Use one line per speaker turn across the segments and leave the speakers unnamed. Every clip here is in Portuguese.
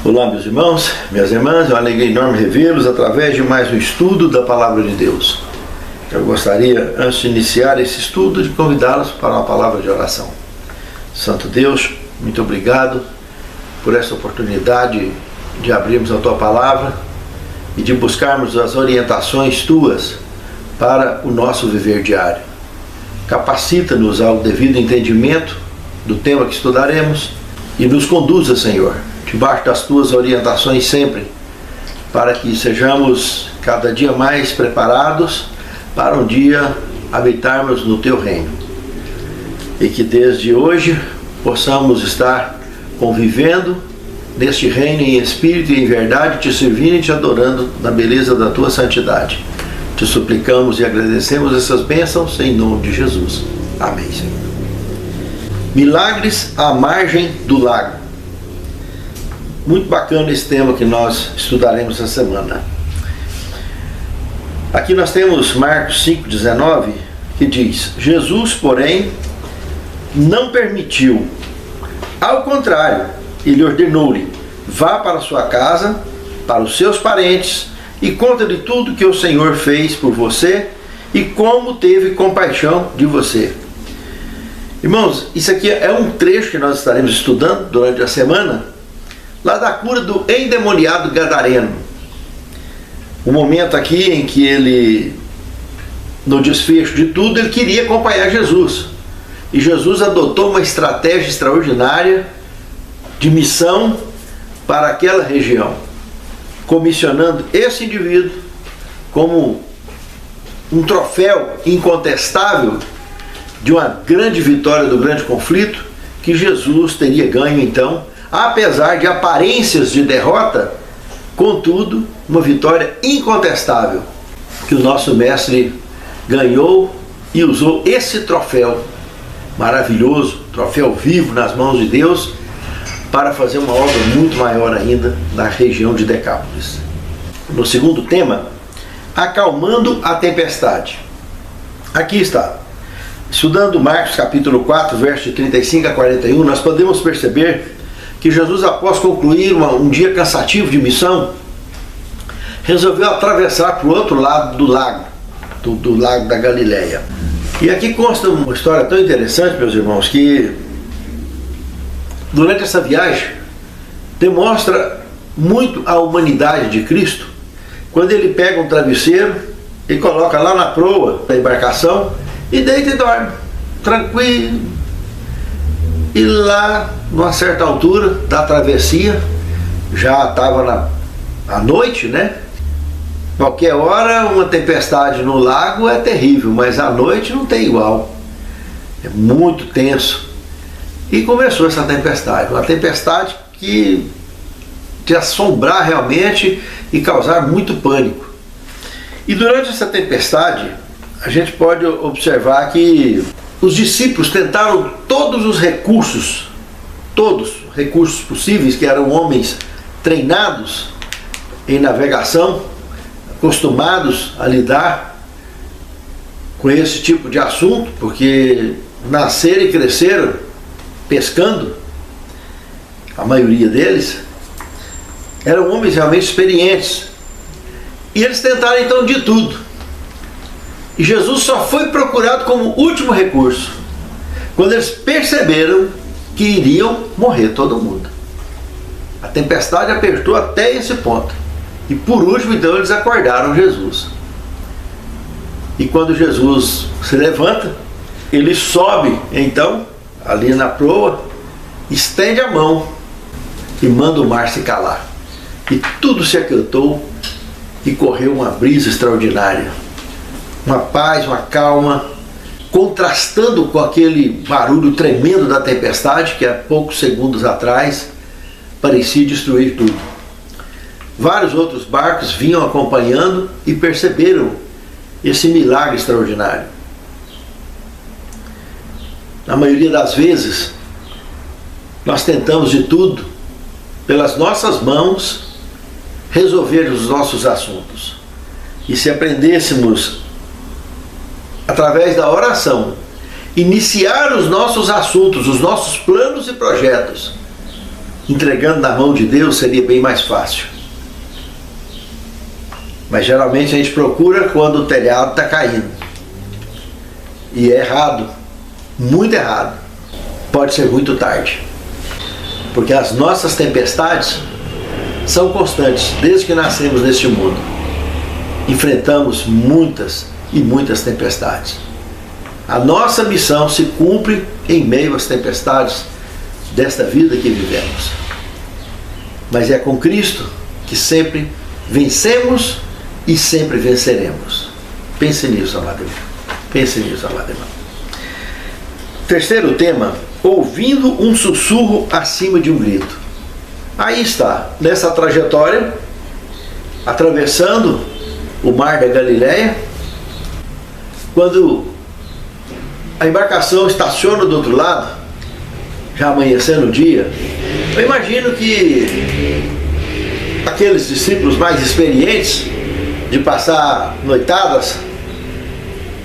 Olá, meus irmãos, minhas irmãs, é uma alegria enorme revê-los através de mais um estudo da Palavra de Deus. Eu gostaria, antes de iniciar esse estudo, de convidá-los para uma palavra de oração. Santo Deus, muito obrigado por essa oportunidade de abrirmos a Tua Palavra e de buscarmos as orientações Tuas para o nosso viver diário. Capacita-nos ao devido entendimento do tema que estudaremos e nos conduza, Senhor, debaixo das Tuas orientações sempre, para que sejamos cada dia mais preparados para um dia habitarmos no Teu reino. E que desde hoje possamos estar convivendo neste reino em espírito e em verdade, Te servindo e Te adorando na beleza da Tua santidade. Te suplicamos e agradecemos essas bênçãos em nome de Jesus. Amém, Senhor. Milagres à margem do lago. Muito bacana esse tema que nós estudaremos essa semana. Aqui nós temos Marcos 5,19, que diz: Jesus, porém, não permitiu. Ao contrário, ele ordenou-lhe: vá para sua casa, para os seus parentes, e conta-lhe tudo que o Senhor fez por você e como teve compaixão de você. Irmãos, isso aqui é um trecho que nós estaremos estudando durante a semana, lá da cura do endemoniado gadareno. O momento aqui em que ele, no desfecho de tudo, ele queria acompanhar Jesus. E Jesus adotou uma estratégia extraordinária de missão para aquela região, comissionando esse indivíduo como um troféu incontestável de uma grande vitória do grande conflito que Jesus teria ganho então, apesar de aparências de derrota, contudo, uma vitória incontestável que o nosso mestre ganhou e usou esse troféu maravilhoso, troféu vivo nas mãos de Deus, para fazer uma obra muito maior ainda na região de Decápolis. No segundo tema, acalmando a tempestade. Aqui está. Estudando Marcos capítulo 4, versos de 35 a 41, nós podemos perceber que Jesus, após concluir um dia cansativo de missão, resolveu atravessar para o outro lado do lago, do lago da Galileia. E aqui consta uma história tão interessante, meus irmãos, que durante essa viagem demonstra muito a humanidade de Cristo, quando ele pega um travesseiro e coloca lá na proa da embarcação e deita e dorme, tranquilo. E lá, numa certa altura da travessia, já estava à noite, né? Qualquer hora uma tempestade no lago é terrível, mas à noite não tem igual. É muito tenso. E começou essa tempestade, uma tempestade que te assombrar realmente e causar muito pânico. E durante essa tempestade, a gente pode observar que os discípulos tentaram todos os recursos possíveis, que eram homens treinados em navegação, acostumados a lidar com esse tipo de assunto, porque nasceram e cresceram pescando, a maioria deles, eram homens realmente experientes. E eles tentaram então de tudo. E Jesus só foi procurado como último recurso, quando eles perceberam que iriam morrer todo mundo. A tempestade apertou até esse ponto. E por último, então, eles acordaram Jesus. E quando Jesus se levanta, ele sobe, então, ali na proa, estende a mão e manda o mar se calar. E tudo se aquietou e correu uma brisa extraordinária. Uma paz, uma calma, contrastando com aquele barulho tremendo da tempestade que há poucos segundos atrás parecia destruir tudo. Vários outros barcos vinham acompanhando e perceberam esse milagre extraordinário. Na maioria das vezes, nós tentamos de tudo, pelas nossas mãos, resolver os nossos assuntos. E se aprendêssemos, através da oração, iniciar os nossos assuntos, os nossos planos e projetos, entregando na mão de Deus, seria bem mais fácil. Mas geralmente a gente procura quando o telhado está caindo. E é errado, muito errado. Pode ser muito tarde. Porque as nossas tempestades são constantes, desde que nascemos neste mundo. Enfrentamos muitas e muitas tempestades. A nossa missão se cumpre em meio às tempestades desta vida que vivemos. Mas é com Cristo que sempre vencemos e sempre venceremos. Pense nisso, amado irmão. Pense nisso, amado irmão. Terceiro tema, ouvindo um sussurro acima de um grito. Aí está, nessa trajetória, atravessando o mar da Galileia, quando a embarcação estaciona do outro lado, já amanhecendo o dia, eu imagino que aqueles discípulos mais experientes de passar noitadas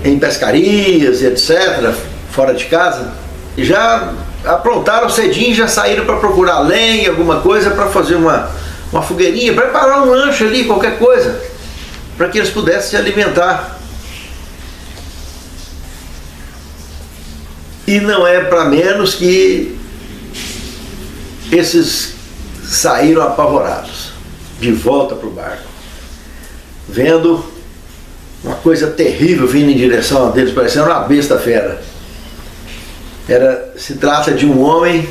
em pescarias e etc., fora de casa, já aprontaram cedinho, já saíram para procurar lenha, alguma coisa, para fazer uma fogueirinha, preparar um lanche ali, qualquer coisa, para que eles pudessem se alimentar. E não é para menos que esses saíram apavorados, de volta para o barco, vendo uma coisa terrível vindo em direção a deles, parecendo uma besta fera. Se trata de um homem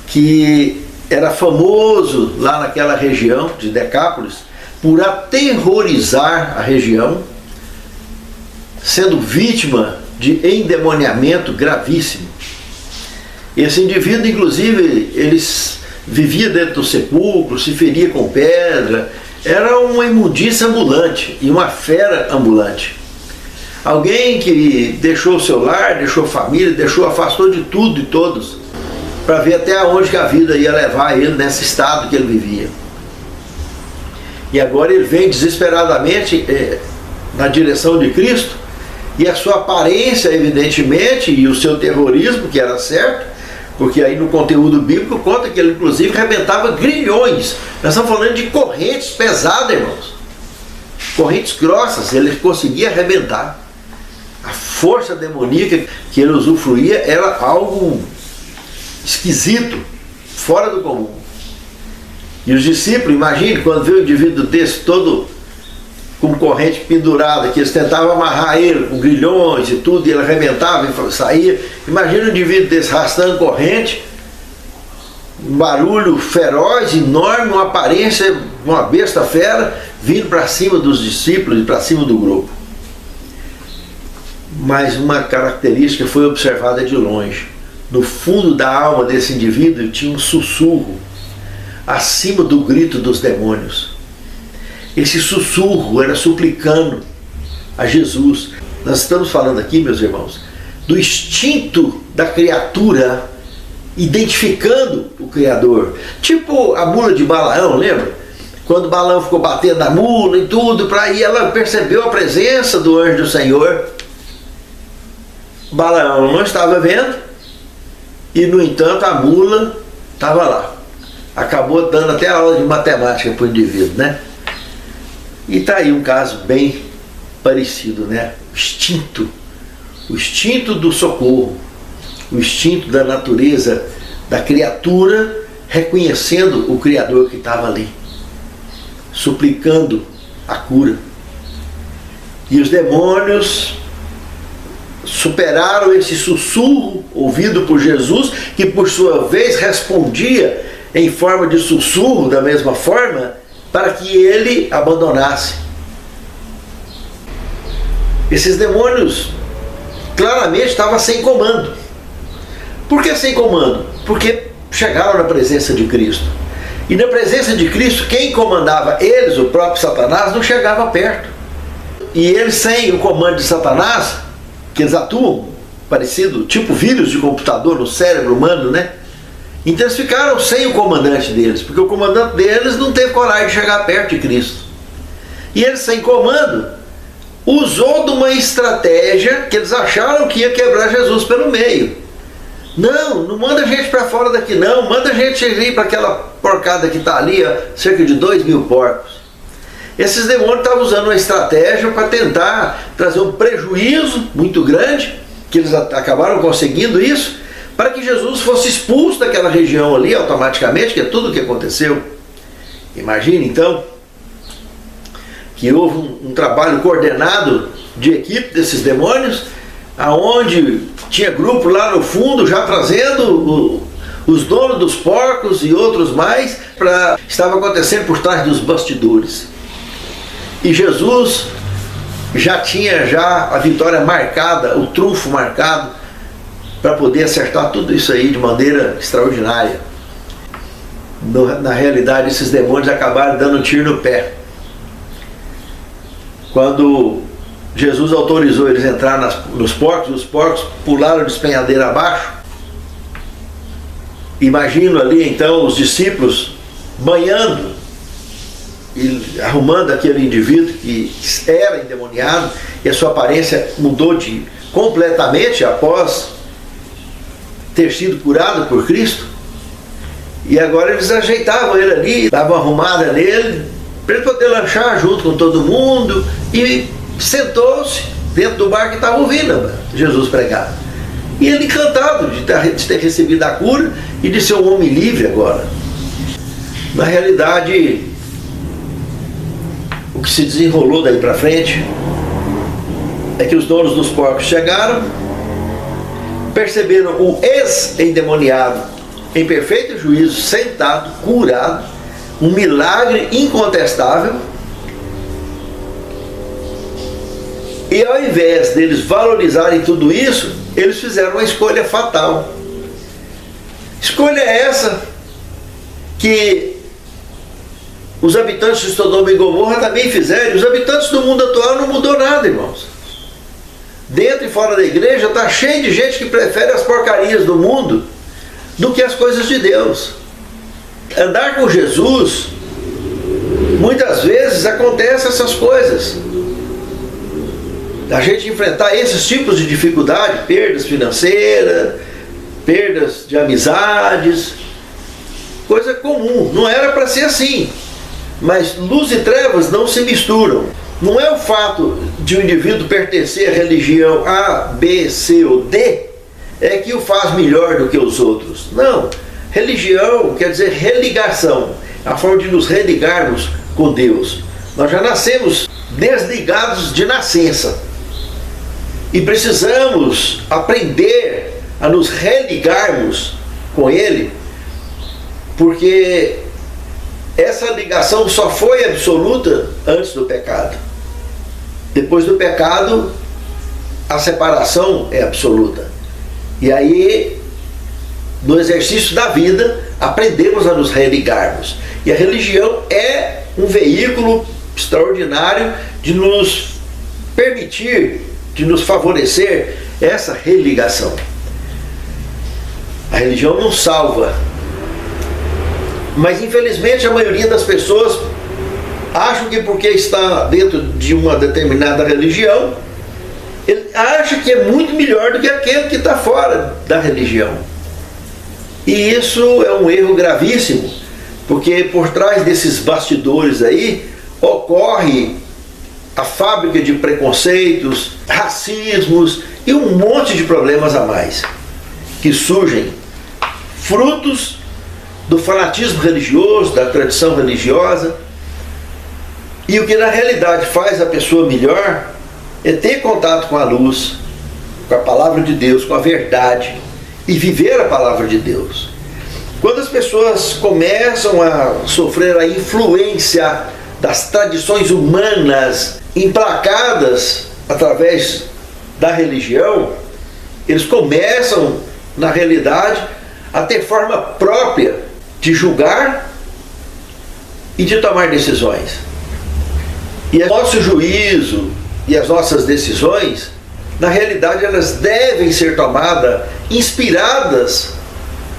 que era famoso lá naquela região de Decápolis por aterrorizar a região, sendo vítima de endemoniamento gravíssimo. Esse indivíduo, inclusive, ele vivia dentro do sepulcro, se feria com pedra, era uma imundícia ambulante e uma fera ambulante. Alguém que deixou o seu lar, deixou a família, afastou de tudo e todos, para ver até onde que a vida ia levar ele nesse estado que ele vivia. E agora ele vem desesperadamente na direção de Cristo, e a sua aparência, evidentemente, e o seu terrorismo, que era certo, porque aí no conteúdo bíblico conta que ele inclusive arrebentava grilhões. Nós estamos falando de correntes pesadas, irmãos. Correntes grossas, ele conseguia arrebentar. A força demoníaca que ele usufruía era algo esquisito, fora do comum. E os discípulos, imagine, quando vê um indivíduo desse todo com corrente pendurada, que eles tentavam amarrar ele com grilhões e tudo, e ele arrebentava e saía. Imagina um indivíduo desse arrastando corrente, um barulho feroz, enorme, uma aparência de uma besta fera, vindo para cima dos discípulos e para cima do grupo. Mas uma característica foi observada de longe. No fundo da alma desse indivíduo tinha um sussurro, acima do grito dos demônios. Esse sussurro era suplicando a Jesus. Nós estamos falando aqui, meus irmãos, do instinto da criatura identificando o Criador. Tipo a mula de Balaão, lembra? Quando Balaão ficou batendo na mula e tudo, para aí ela percebeu a presença do anjo do Senhor. Balaão não estava vendo, e no entanto a mula estava lá. Acabou dando até a aula de matemática para o indivíduo, né? E está aí um caso bem parecido, né? O instinto do socorro, o instinto da natureza, da criatura, reconhecendo o Criador que estava ali, suplicando a cura. E os demônios superaram esse sussurro ouvido por Jesus, que por sua vez respondia em forma de sussurro da mesma forma, para que ele abandonasse. Esses demônios claramente estavam sem comando. Por que sem comando? Porque chegaram na presença de Cristo. E na presença de Cristo, quem comandava eles, o próprio Satanás, não chegava perto. E eles, sem o comando de Satanás, que eles atuam parecido, tipo vírus de computador no cérebro humano, né? Então eles ficaram sem o comandante deles, porque o comandante deles não teve coragem de chegar perto de Cristo. E ele, sem comando, usou de uma estratégia que eles acharam que ia quebrar Jesus pelo meio. Não, não manda a gente para fora daqui não, manda a gente ir para aquela porcada que está ali, cerca de 2.000 porcos. Esses demônios estavam usando uma estratégia para tentar trazer um prejuízo muito grande, que eles acabaram conseguindo isso, para que Jesus fosse expulso daquela região ali automaticamente, que é tudo o que aconteceu. Imagine então que houve um trabalho coordenado de equipe desses demônios, aonde tinha grupo lá no fundo já trazendo os donos dos porcos e outros mais, estava acontecendo por trás dos bastidores. E Jesus já tinha a vitória marcada, o trunfo marcado, para poder acertar tudo isso aí de maneira extraordinária. Na realidade, esses demônios acabaram dando um tiro no pé. Quando Jesus autorizou eles a entrar nos porcos, os porcos pularam de despenhadeira abaixo. Imagino ali então os discípulos banhando e arrumando aquele indivíduo que era endemoniado, e a sua aparência mudou completamente após ter sido curado por Cristo. E agora eles ajeitavam ele ali, davam uma arrumada nele, para ele poder lanchar junto com todo mundo, e sentou-se dentro do bar que estava ouvindo Jesus pregar. E ele encantado de ter recebido a cura e de ser um homem livre agora. Na realidade, o que se desenrolou daí para frente é que os donos dos porcos chegaram, perceberam o ex-endemoniado em perfeito juízo, sentado, curado, um milagre incontestável. E ao invés deles valorizarem tudo isso, eles fizeram uma escolha fatal. Escolha essa que os habitantes de Sodoma e Gomorra também fizeram. Os habitantes do mundo atual não mudou nada, irmãos. Dentro e fora da igreja está cheio de gente que prefere as porcarias do mundo do que as coisas de Deus. Andar com Jesus, muitas vezes acontecem essas coisas. A gente enfrentar esses tipos de dificuldade, perdas financeiras, perdas de amizades, coisa comum. Não era para ser assim, mas luz e trevas não se misturam. Não é o fato de um indivíduo pertencer à religião A, B, C ou D é que o faz melhor do que os outros. Não. Religião quer dizer religação, a forma de nos religarmos com Deus. Nós já nascemos desligados de nascença. E precisamos aprender a nos religarmos com Ele, porque essa ligação só foi absoluta antes do pecado. Depois do pecado, a separação é absoluta. E aí, no exercício da vida, aprendemos a nos religarmos. E a religião é um veículo extraordinário de nos permitir, de nos favorecer essa religação. A religião não salva, mas infelizmente a maioria das pessoas acham que porque está dentro de uma determinada religião, ele acha que é muito melhor do que aquele que está fora da religião. E isso é um erro gravíssimo, porque por trás desses bastidores aí ocorre a fábrica de preconceitos, racismos e um monte de problemas a mais que surgem frutos do fanatismo religioso, da tradição religiosa. E o que na realidade faz a pessoa melhor é ter contato com a luz, com a palavra de Deus, com a verdade, e viver a palavra de Deus. Quando as pessoas começam a sofrer a influência das tradições humanas emplacadas através da religião, eles começam, na realidade, a ter forma própria de julgar e de tomar decisões. E o nosso juízo e as nossas decisões, na realidade, elas devem ser tomadas inspiradas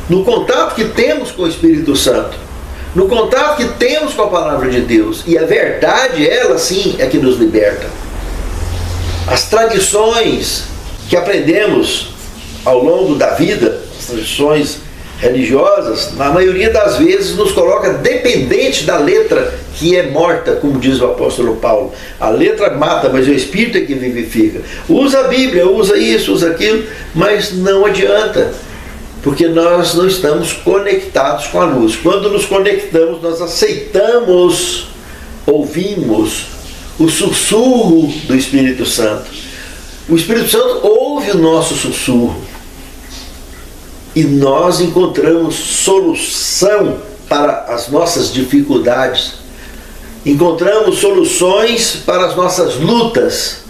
no contato que temos com o Espírito Santo, no contato que temos com a palavra de Deus. E a verdade, ela sim, é que nos liberta. As tradições que aprendemos ao longo da vida nossas tradições religiosas, na maioria das vezes nos coloca dependente da letra que é morta, como diz o apóstolo Paulo. A letra mata, mas o Espírito é que vivifica. Usa a Bíblia, usa isso, usa aquilo, mas não adianta, porque nós não estamos conectados com a luz. Quando nos conectamos, nós aceitamos, ouvimos o sussurro do Espírito Santo. O Espírito Santo ouve o nosso sussurro e nós encontramos solução para as nossas dificuldades, encontramos soluções para as nossas lutas,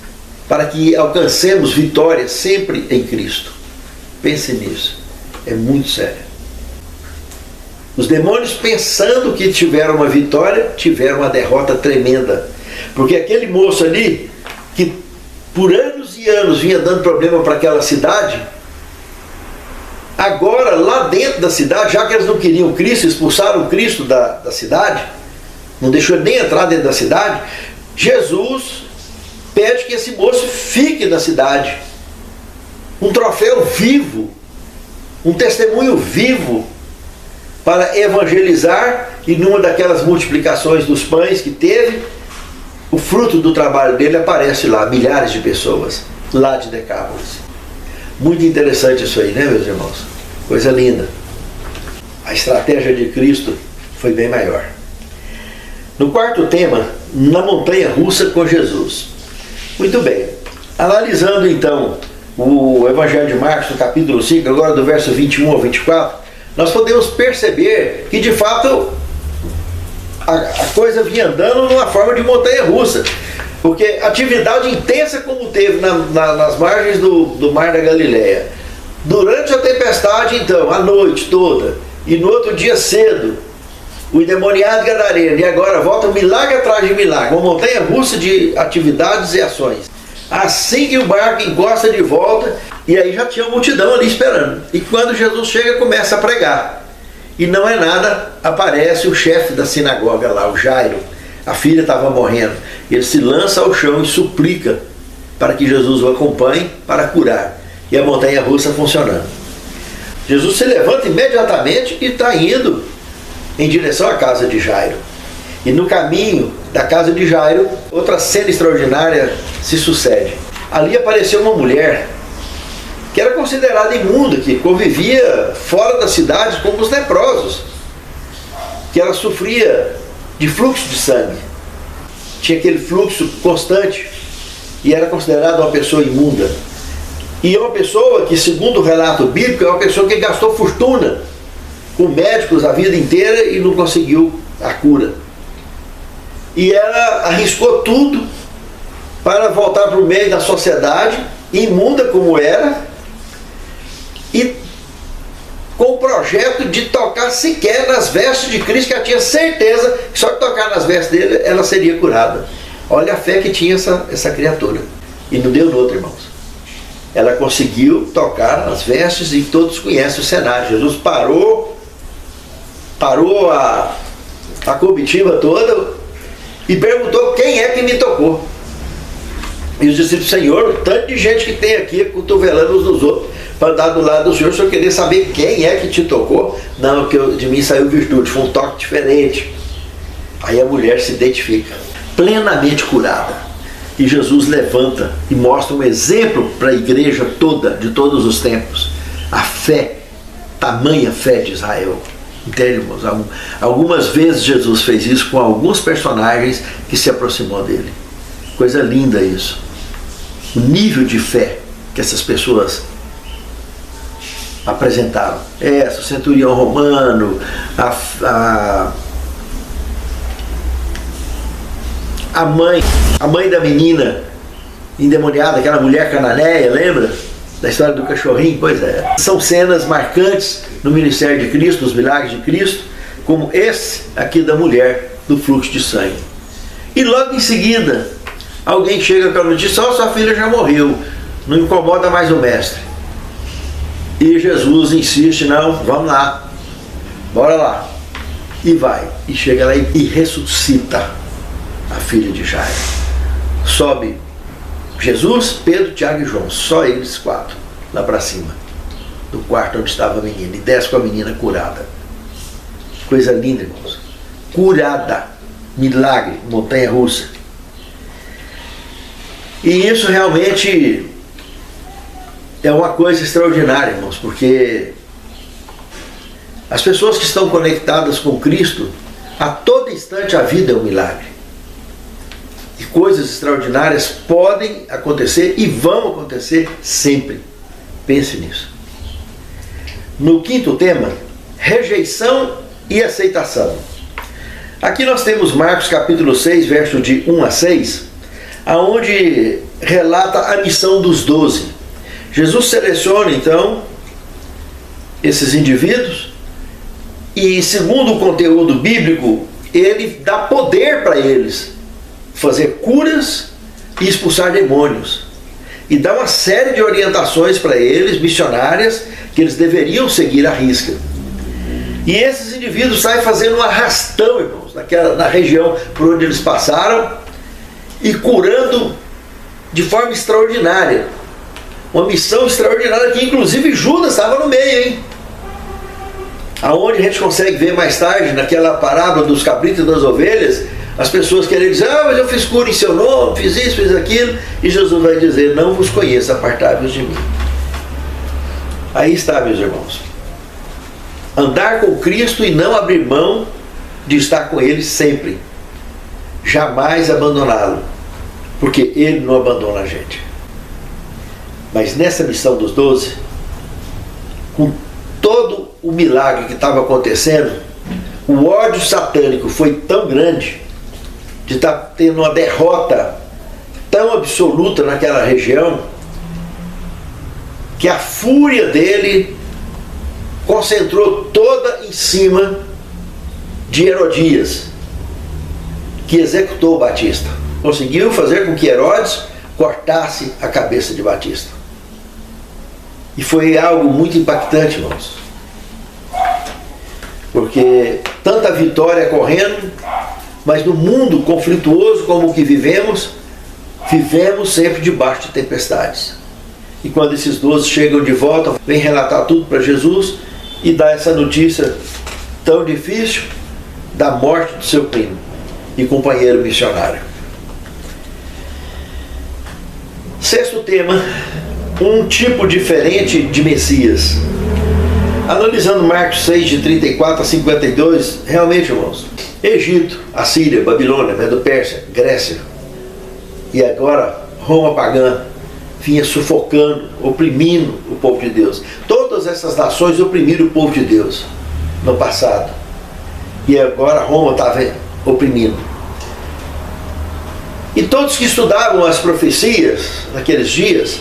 para que alcancemos vitória sempre em Cristo. Pense nisso, é muito sério. Os demônios, pensando que tiveram uma vitória, tiveram uma derrota tremenda, porque aquele moço ali, que por anos e anos vinha dando problema para aquela cidade, agora lá dentro da cidade, já que eles não queriam Cristo, expulsaram Cristo da cidade, não deixou ele nem entrar dentro da cidade, Jesus pede que esse moço fique na cidade, um troféu vivo, um testemunho vivo, para evangelizar. E numa daquelas multiplicações dos pães que teve, o fruto do trabalho dele aparece lá, milhares de pessoas, lá de Decápolis. Muito interessante isso aí, né, meus irmãos? Coisa linda. A estratégia de Cristo foi bem maior. No quarto tema, na montanha russa com Jesus. Muito bem. Analisando então o Evangelho de Marcos, no capítulo 5, agora do verso 21 ao 24, nós podemos perceber que de fato a coisa vinha andando numa forma de montanha russa. Porque atividade intensa como teve nas margens do Mar da Galileia, durante a tempestade então, a noite toda, e no outro dia cedo, o endemoniado gadareno, e agora volta milagre atrás de milagre, uma montanha russa de atividades e ações. Assim que o barco encosta de volta, e aí já tinha uma multidão ali esperando. E quando Jesus chega, começa a pregar. E não é nada, aparece o chefe da sinagoga lá, o Jairo. A filha estava morrendo. Ele se lança ao chão e suplica para que Jesus o acompanhe para curar. E a montanha russa funcionando. Jesus se levanta imediatamente e está indo em direção à casa de Jairo. E no caminho da casa de Jairo, outra cena extraordinária se sucede. Ali apareceu uma mulher que era considerada imunda, que convivia fora da cidade como os leprosos, que ela sofria de fluxo de sangue, tinha aquele fluxo constante e era considerada uma pessoa imunda. E é uma pessoa que, segundo o relato bíblico, é uma pessoa que gastou fortuna com médicos a vida inteira e não conseguiu a cura. E ela arriscou tudo para voltar para o meio da sociedade, imunda como era, e com o projeto de tocar sequer nas vestes de Cristo, que ela tinha certeza que só de tocar nas vestes dele ela seria curada. Olha a fé que tinha essa criatura. E não deu noutra, irmãos. Ela conseguiu tocar nas vestes e todos conhecem o cenário. Jesus parou a comitiva toda e perguntou: quem é que me tocou? E os discípulos: Senhor, o tanto de gente que tem aqui cotovelando uns nos outros para andar do lado do Senhor, o Senhor queria saber quem é que te tocou? Não, que de mim saiu virtude, foi um toque diferente. Aí a mulher se identifica, plenamente curada. E Jesus levanta e mostra um exemplo para a igreja toda, de todos os tempos. A fé, tamanha fé de Israel. Entende, irmãos? Algumas vezes Jesus fez isso com alguns personagens que se aproximou dele. Coisa linda isso. O nível de fé que essas pessoas apresentaram. O centurião romano, a mãe da menina endemoniada, aquela mulher cananeia, lembra? Da história do cachorrinho? Pois é. São cenas marcantes no ministério de Cristo, nos milagres de Cristo, como esse aqui da mulher do fluxo de sangue. E logo em seguida, alguém chega com a notícia: sua filha já morreu, não incomoda mais o mestre. E Jesus insiste: não, vamos lá, bora lá. E vai, e chega lá e ressuscita a filha de Jairo. Sobe Jesus, Pedro, Tiago e João, só eles quatro, lá para cima. do quarto onde estava a menina e desce com a menina curada. Coisa linda, irmãos. Curada. Milagre, montanha-russa. E isso realmente é uma coisa extraordinária, irmãos, porque as pessoas que estão conectadas com Cristo, a todo instante a vida é um milagre. E coisas extraordinárias podem acontecer e vão acontecer sempre. Pense nisso. No quinto tema, rejeição e aceitação. Aqui nós temos Marcos capítulo 6, verso de 1 a 6, aonde relata a missão dos 12. Jesus seleciona então esses indivíduos e, segundo o conteúdo bíblico, ele dá poder para eles fazer curas e expulsar demônios. E dá uma série de orientações para eles, missionárias, que eles deveriam seguir à risca. E esses indivíduos saem fazendo um arrastão, irmãos, na região por onde eles passaram e curando de forma extraordinária. Uma missão extraordinária que inclusive Judas estava no meio, hein? Aonde a gente consegue ver mais tarde, naquela parábola dos cabritos e das ovelhas, as pessoas querem dizer, mas eu fiz cura em seu nome, fiz isso, fiz aquilo, e Jesus vai dizer, não vos conheço, apartai-vos de mim. Aí está, meus irmãos. Andar com Cristo e não abrir mão de estar com Ele sempre. Jamais abandoná-lo, porque Ele não abandona a gente. Mas nessa missão dos 12, com todo o milagre que estava acontecendo, o ódio satânico foi tão grande, de estar tendo uma derrota tão absoluta naquela região, que a fúria dele concentrou toda em cima de Herodias, que executou Batista. Conseguiu fazer com que Herodes cortasse a cabeça de Batista. E foi algo muito impactante, irmãos. Porque tanta vitória correndo, mas no mundo conflituoso como o que vivemos sempre debaixo de tempestades. E quando esses 12 chegam de volta, vem relatar tudo para Jesus e dá essa notícia tão difícil da morte do seu primo e companheiro missionário. Sexto tema, um tipo diferente de Messias. Analisando Marcos 6, de 34 a 52, realmente, irmãos, Egito, Assíria, Babilônia, Medo-Pérsia, Grécia e agora Roma pagã vinha sufocando, oprimindo o povo de Deus. Todas essas nações oprimiram o povo de Deus no passado. E agora Roma estava oprimindo. E todos que estudavam as profecias naqueles dias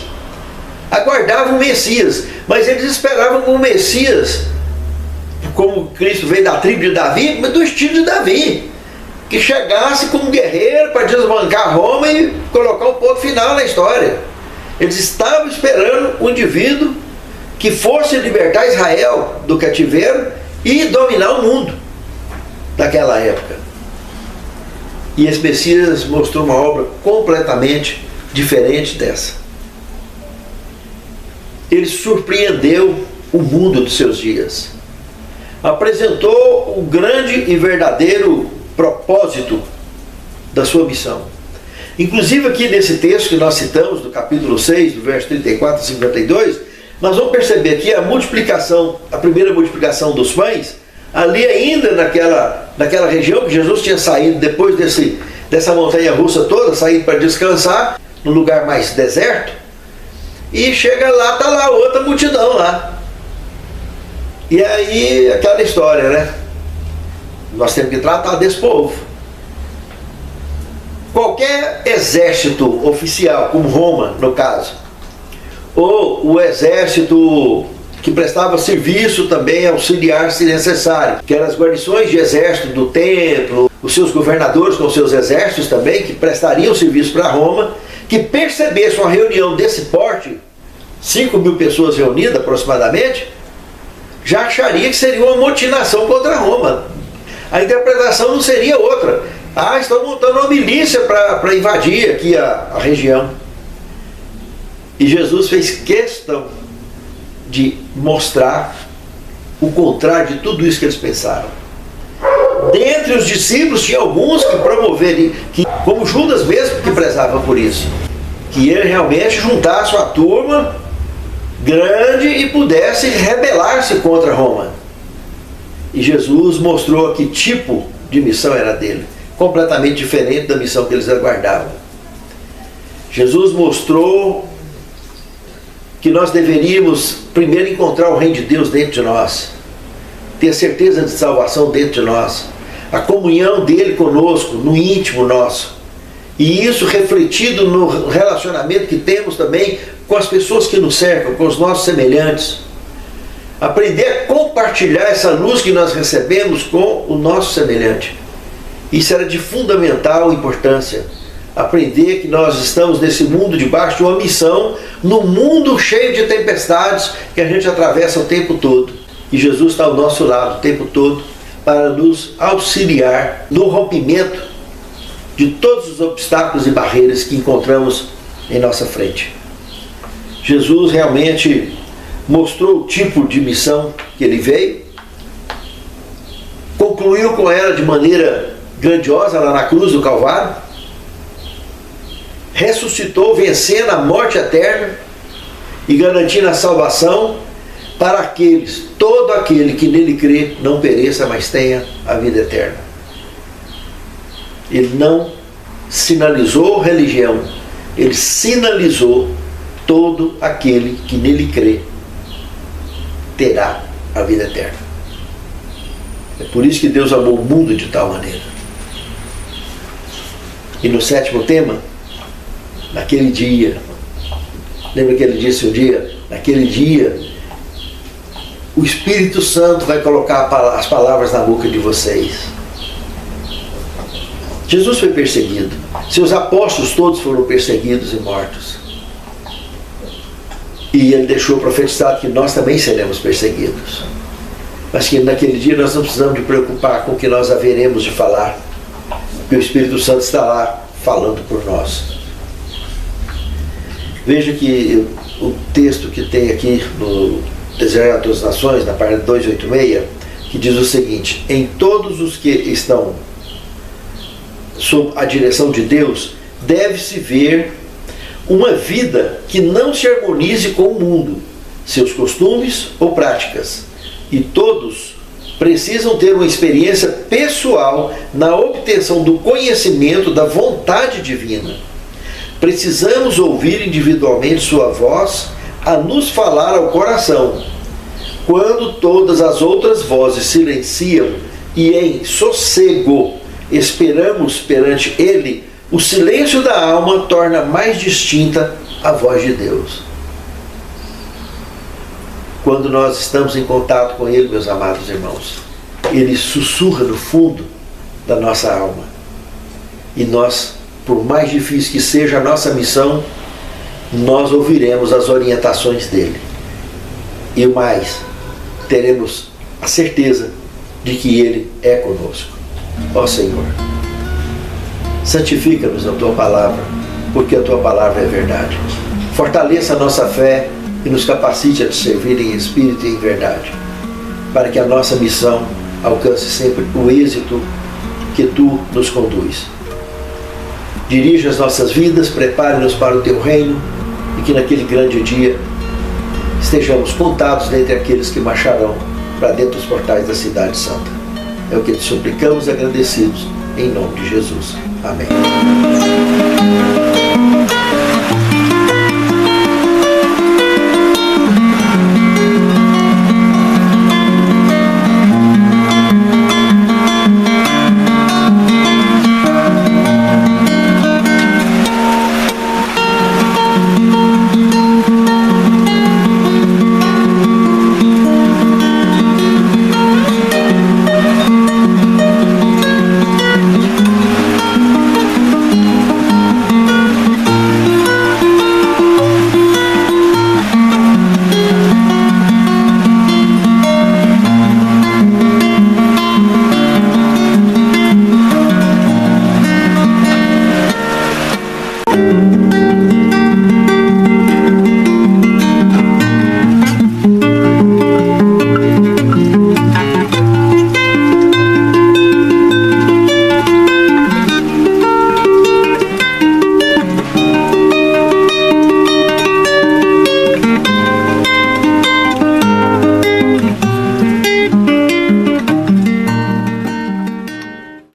aguardavam o Messias, mas eles esperavam um Messias, como Cristo veio da tribo de Davi, mas do estilo de Davi, que chegasse como um guerreiro para desbancar Roma e colocar um ponto final na história. Eles estavam esperando um indivíduo que fosse libertar Israel do cativeiro e dominar o mundo daquela época. E esse Messias mostrou uma obra completamente diferente dessa. Ele surpreendeu o mundo dos seus dias. Apresentou o grande e verdadeiro propósito da sua missão. Inclusive aqui nesse texto que nós citamos, do capítulo 6, do verso 34 a 52, nós vamos perceber que a multiplicação, a primeira multiplicação dos pães, ali ainda naquela região que Jesus tinha saído depois dessa montanha russa toda, saído para descansar, no lugar mais deserto, e chega lá, está lá outra multidão lá. E aí aquela história, né? Nós temos que tratar desse povo. Qualquer exército oficial, como Roma no caso, ou o exército que prestava serviço também auxiliar se necessário, que eram as guarnições de exército do templo, os seus governadores com seus exércitos também, que prestariam serviço para Roma, que percebesse uma reunião desse porte, 5.000 pessoas reunidas aproximadamente, já acharia que seria uma motinação contra Roma. A interpretação não seria outra. Estão montando uma milícia para invadir aqui a região. E Jesus fez questão de mostrar o contrário de tudo isso que eles pensaram. Dentre os discípulos tinha alguns que promoveram, como Judas mesmo, que prezava por isso, que ele realmente juntasse uma turma grande e pudesse rebelar-se contra Roma. E Jesus mostrou que tipo de missão era dele, completamente diferente da missão que eles aguardavam. Jesus mostrou que nós deveríamos primeiro encontrar o reino de Deus dentro de nós, ter certeza de salvação dentro de nós, a comunhão dele conosco, no íntimo nosso, e isso refletido no relacionamento que temos também com as pessoas que nos cercam, com os nossos semelhantes. Aprender a compartilhar essa luz que nós recebemos com o nosso semelhante. Isso era de fundamental importância. Aprender que nós estamos nesse mundo debaixo de uma missão, num mundo cheio de tempestades que a gente atravessa o tempo todo. E Jesus está ao nosso lado o tempo todo para nos auxiliar no rompimento de todos os obstáculos e barreiras que encontramos em nossa frente. Jesus realmente mostrou o tipo de missão que ele veio, concluiu com ela de maneira grandiosa lá na cruz do Calvário, ressuscitou vencendo a morte eterna e garantindo a salvação para aqueles, todo aquele que nele crê não pereça, mas tenha a vida eterna. Ele não sinalizou religião, ele sinalizou todo aquele que nele crê terá a vida eterna. É por isso que Deus amou o mundo de tal maneira. E no sétimo tema, naquele dia, lembra que ele disse um dia? Naquele dia, o Espírito Santo vai colocar as palavras na boca de vocês. Jesus foi perseguido. Seus apóstolos todos foram perseguidos e mortos. E ele deixou profetizado que nós também seremos perseguidos. Mas que naquele dia nós não precisamos de preocupar com o que nós haveremos de falar, porque o Espírito Santo está lá falando por nós. Veja que o texto que tem aqui no Desejo a todas as nações, na página 286, que diz o seguinte: em todos os que estão sob a direção de Deus, deve-se ver uma vida que não se harmonize com o mundo, seus costumes ou práticas. E todos precisam ter uma experiência pessoal na obtenção do conhecimento da vontade divina. Precisamos ouvir individualmente sua voz a nos falar ao coração. Quando todas as outras vozes silenciam e em sossego esperamos perante Ele, o silêncio da alma torna mais distinta a voz de Deus. Quando nós estamos em contato com Ele, meus amados irmãos, Ele sussurra no fundo da nossa alma. E nós, por mais difícil que seja a nossa missão, nós ouviremos as orientações dEle. E mais, teremos a certeza de que Ele é conosco. Ó Senhor, santifica-nos a Tua palavra, porque a Tua palavra é verdade. Fortaleça a nossa fé e nos capacite a te servir em espírito e em verdade, para que a nossa missão alcance sempre o êxito que Tu nos conduz. Dirija as nossas vidas, prepare-nos para o Teu reino, e que naquele grande dia estejamos contados dentre aqueles que marcharão para dentro dos portais da cidade santa. É o que te suplicamos agradecidos, em nome de Jesus. Amém.